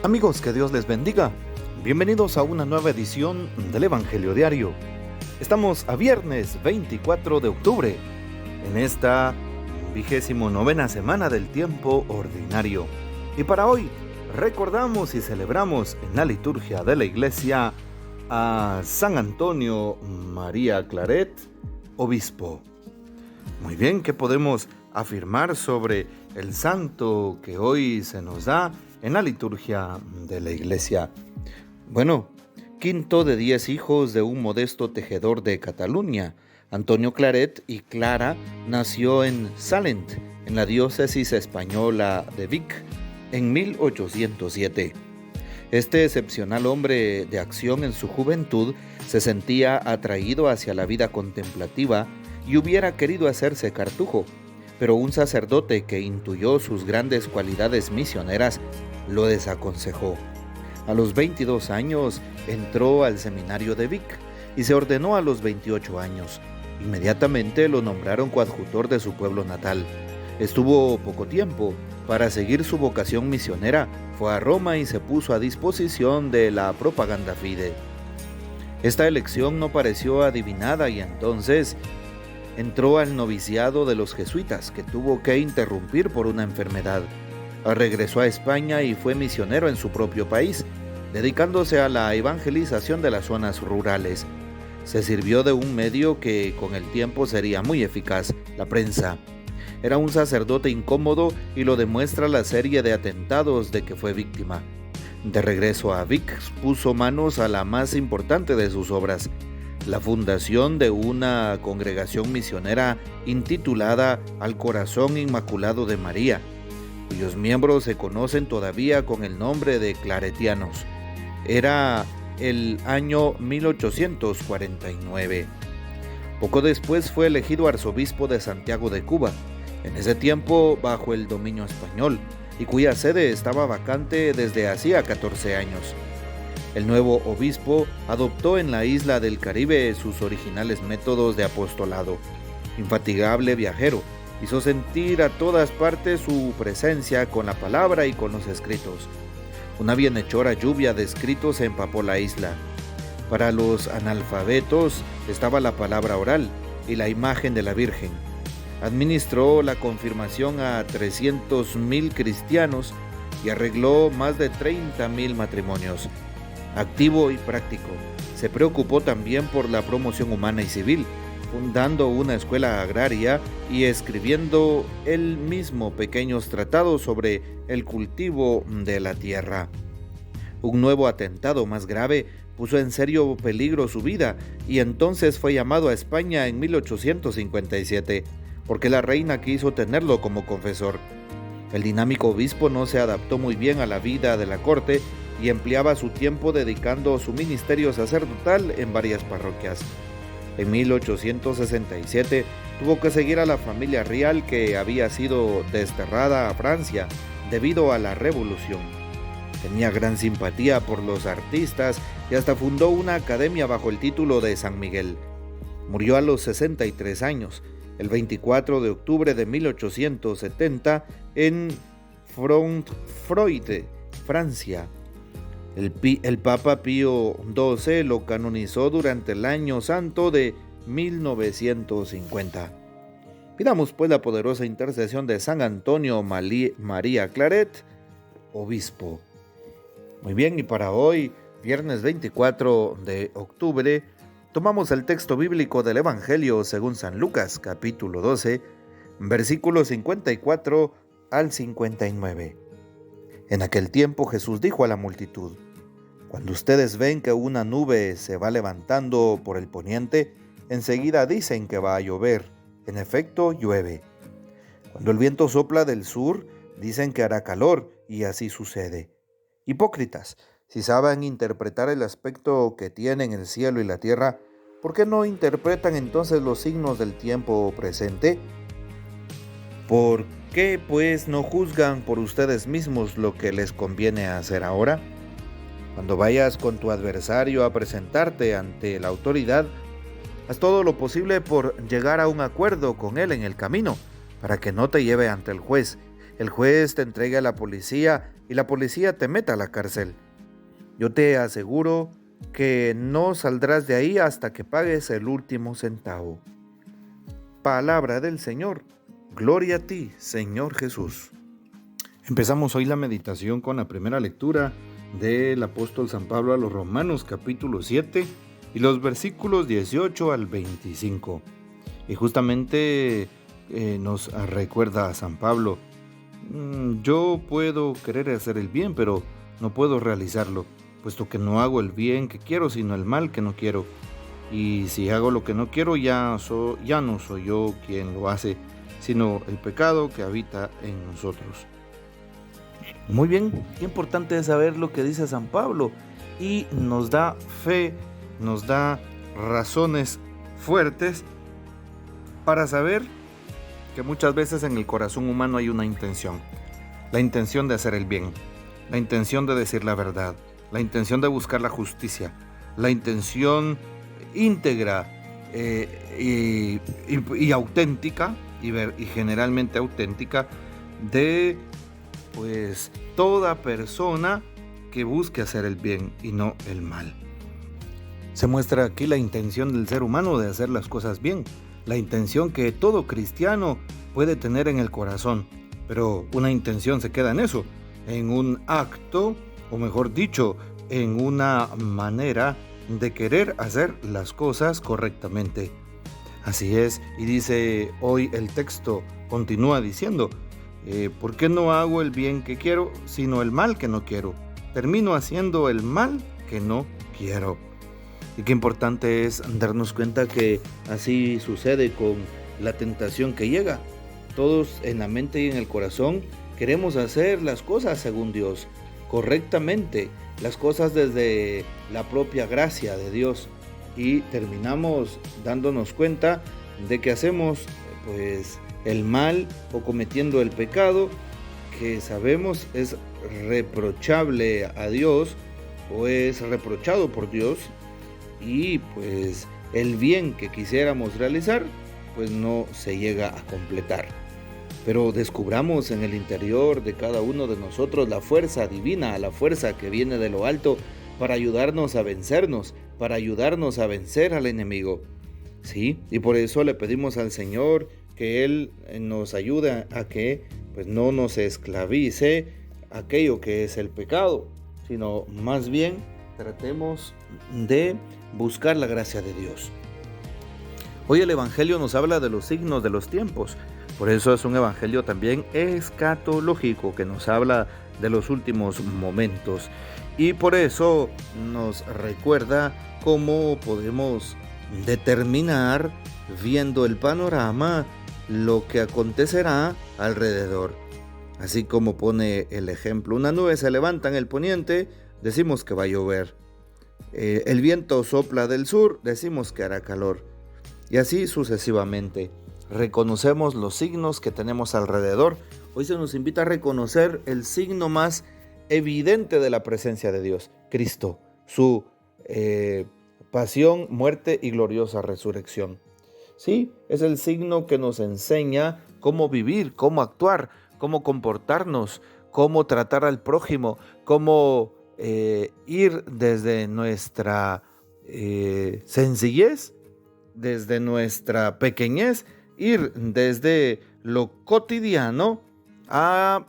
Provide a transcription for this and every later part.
Amigos, que Dios les bendiga. Bienvenidos a una nueva edición del Evangelio Diario. Estamos a viernes 24 de octubre, en esta 29ª semana del tiempo ordinario. Y para hoy recordamos y celebramos en la liturgia de la iglesia a San Antonio María Claret, obispo. Muy bien, ¿qué podemos afirmar sobre el santo que hoy se nos da en la liturgia de la iglesia? Bueno, quinto de 10 hijos de un modesto tejedor de Cataluña, Antonio Claret y Clara nació en Salent, en la diócesis española de Vic, en 1807. Este excepcional hombre de acción en su juventud se sentía atraído hacia la vida contemplativa y hubiera querido hacerse cartujo, pero un sacerdote que intuyó sus grandes cualidades misioneras lo desaconsejó. A los 22 años entró al seminario de Vic y se ordenó a los 28 años. Inmediatamente lo nombraron coadjutor de su pueblo natal. Estuvo poco tiempo. Para seguir su vocación misionera, fue a Roma y se puso a disposición de la propaganda fide. Esta elección no pareció adivinada y entonces entró al noviciado de los jesuitas, que tuvo que interrumpir por una enfermedad. Regresó a España y fue misionero en su propio país, dedicándose a la evangelización de las zonas rurales. Se sirvió de un medio que con el tiempo sería muy eficaz, la prensa. Era un sacerdote incómodo y lo demuestra la serie de atentados de que fue víctima. De regreso a Vic, puso manos a la más importante de sus obras, la fundación de una congregación misionera intitulada Al Corazón Inmaculado de María, cuyos miembros se conocen todavía con el nombre de claretianos. Era el año 1849. Poco después fue elegido arzobispo de Santiago de Cuba, en ese tiempo bajo el dominio español, y cuya sede estaba vacante desde hacía 14 años. El nuevo obispo adoptó en la isla del Caribe sus originales métodos de apostolado. Infatigable viajero, hizo sentir a todas partes su presencia con la palabra y con los escritos. Una bienhechora lluvia de escritos se empapó la isla. Para los analfabetos estaba la palabra oral y la imagen de la Virgen. Administró la confirmación a 300,000 cristianos y arregló más de 30,000 matrimonios. Activo y práctico, se preocupó también por la promoción humana y civil, fundando una escuela agraria y escribiendo él mismo pequeños tratados sobre el cultivo de la tierra. Un nuevo atentado más grave puso en serio peligro su vida y entonces fue llamado a España en 1857, porque la reina quiso tenerlo como confesor. El dinámico obispo no se adaptó muy bien a la vida de la corte y empleaba su tiempo dedicando su ministerio sacerdotal en varias parroquias. En 1867 tuvo que seguir a la familia real que había sido desterrada a Francia debido a la revolución. Tenía gran simpatía por los artistas y hasta fundó una academia bajo el título de San Miguel. Murió a los 63 años, el 24 de octubre de 1870, en Frontfroide, Francia. El Papa Pío XII lo canonizó durante el año santo de 1950. Pidamos pues la poderosa intercesión de San Antonio María Claret, obispo. Muy bien, y para hoy, viernes 24 de octubre, tomamos el texto bíblico del Evangelio según San Lucas, capítulo 12, versículos 54 al 59. En aquel tiempo Jesús dijo a la multitud: cuando ustedes ven que una nube se va levantando por el poniente, enseguida dicen que va a llover. En efecto, llueve. Cuando el viento sopla del sur, dicen que hará calor, y así sucede. Hipócritas, si saben interpretar el aspecto que tienen el cielo y la tierra, ¿por qué no interpretan entonces los signos del tiempo presente? ¿Por qué, pues, no juzgan por ustedes mismos lo que les conviene hacer ahora? Cuando vayas con tu adversario a presentarte ante la autoridad, haz todo lo posible por llegar a un acuerdo con él en el camino, para que no te lleve ante el juez el juez te entregue a la policía y la policía te meta a la cárcel. Yo te aseguro que no saldrás de ahí hasta que pagues el último centavo. Palabra del Señor. Gloria a ti, Señor Jesús. Empezamos hoy la meditación con la primera lectura del apóstol San Pablo a los Romanos, capítulo 7, y los versículos 18 al 25. Y justamente nos recuerda a San Pablo, yo puedo querer hacer el bien, pero no puedo realizarlo, puesto que no hago el bien que quiero, sino el mal que no quiero. Y si hago lo que no quiero, ya no soy yo quien lo hace, sino el pecado que habita en nosotros. Muy bien, qué importante es saber lo que dice San Pablo y nos da fe, nos da razones fuertes para saber que muchas veces en el corazón humano hay una intención, la intención de hacer el bien, la intención de decir la verdad, la intención de buscar la justicia, la intención íntegra y auténtica y generalmente auténtica de toda persona que busque hacer el bien y no el mal. Se muestra aquí la intención del ser humano de hacer las cosas bien, la intención que todo cristiano puede tener en el corazón, pero una intención se queda en eso, en un acto, o mejor dicho, en una manera de querer hacer las cosas correctamente. Así es, y dice hoy el texto, continúa diciendo, ¿por qué no hago el bien que quiero, sino el mal que no quiero? Termino haciendo el mal que no quiero. Y qué importante es darnos cuenta que así sucede con la tentación que llega. Todos en la mente y en el corazón queremos hacer las cosas según Dios, correctamente, las cosas desde la propia gracia de Dios. Y terminamos dándonos cuenta de que hacemos el mal o cometiendo el pecado que sabemos es reprochable a Dios o es reprochado por Dios, y el bien que quisiéramos realizar no se llega a completar. Pero descubramos en el interior de cada uno de nosotros la fuerza divina, la fuerza que viene de lo alto para ayudarnos a vencernos, para ayudarnos a vencer al enemigo. Sí, y por eso le pedimos al Señor que Él nos ayude a que no nos esclavice aquello que es el pecado, sino más bien tratemos de buscar la gracia de Dios. Hoy el Evangelio nos habla de los signos de los tiempos, por eso es un Evangelio también escatológico que nos habla de los últimos momentos, y por eso nos recuerda cómo podemos determinar, viendo el panorama, lo que acontecerá alrededor. Así como pone el ejemplo, una nube se levanta en el poniente, decimos que va a llover. El viento sopla del sur, decimos que hará calor. Y así sucesivamente. Reconocemos los signos que tenemos alrededor. Hoy se nos invita a reconocer el signo más evidente de la presencia de Dios, Cristo, su pasión, muerte y gloriosa resurrección. Sí, es el signo que nos enseña cómo vivir, cómo actuar, cómo comportarnos, cómo tratar al prójimo, cómo ir desde nuestra sencillez, desde nuestra pequeñez, ir desde lo cotidiano a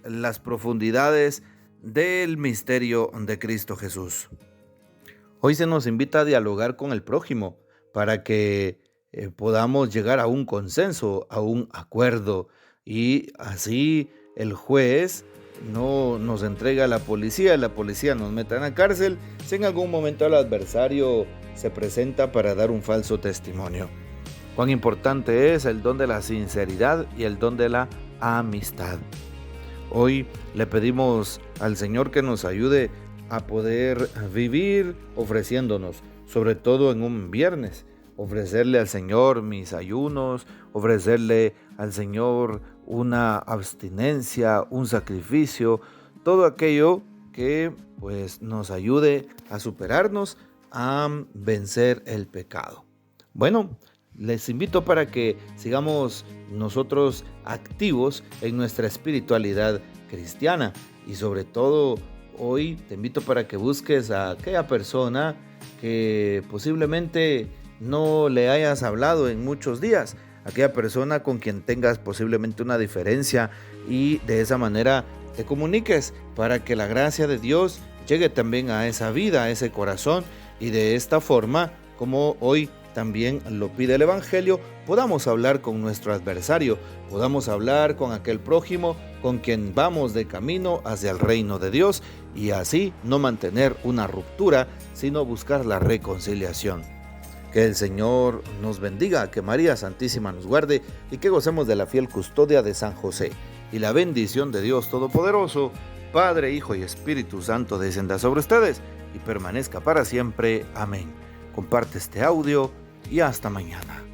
las profundidades del misterio de Cristo Jesús. Hoy se nos invita a dialogar con el prójimo para que podamos llegar a un consenso, a un acuerdo, y así el juez no nos entrega a la policía nos mete en la cárcel si en algún momento el adversario se presenta para dar un falso testimonio. Cuán importante es el don de la sinceridad y el don de la amistad. Hoy le pedimos al Señor que nos ayude a poder vivir ofreciéndonos, sobre todo en un viernes, ofrecerle al Señor mis ayunos, ofrecerle al Señor una abstinencia, un sacrificio, todo aquello que nos ayude a superarnos, a vencer el pecado. Bueno, Les invito para que sigamos nosotros activos en nuestra espiritualidad cristiana y sobre todo hoy te invito para que busques a aquella persona que posiblemente no le hayas hablado en muchos días, aquella persona con quien tengas posiblemente una diferencia y de esa manera te comuniques para que la gracia de Dios llegue también a esa vida, a ese corazón y de esta forma, como hoy también lo pide el Evangelio, podamos hablar con nuestro adversario, podamos hablar con aquel prójimo con quien vamos de camino hacia el reino de Dios y así no mantener una ruptura, sino buscar la reconciliación. Que el Señor nos bendiga, que María Santísima nos guarde y que gocemos de la fiel custodia de San José. Y la bendición de Dios Todopoderoso, Padre, Hijo y Espíritu Santo descienda sobre ustedes y permanezca para siempre. Amén. Comparte este audio y hasta mañana.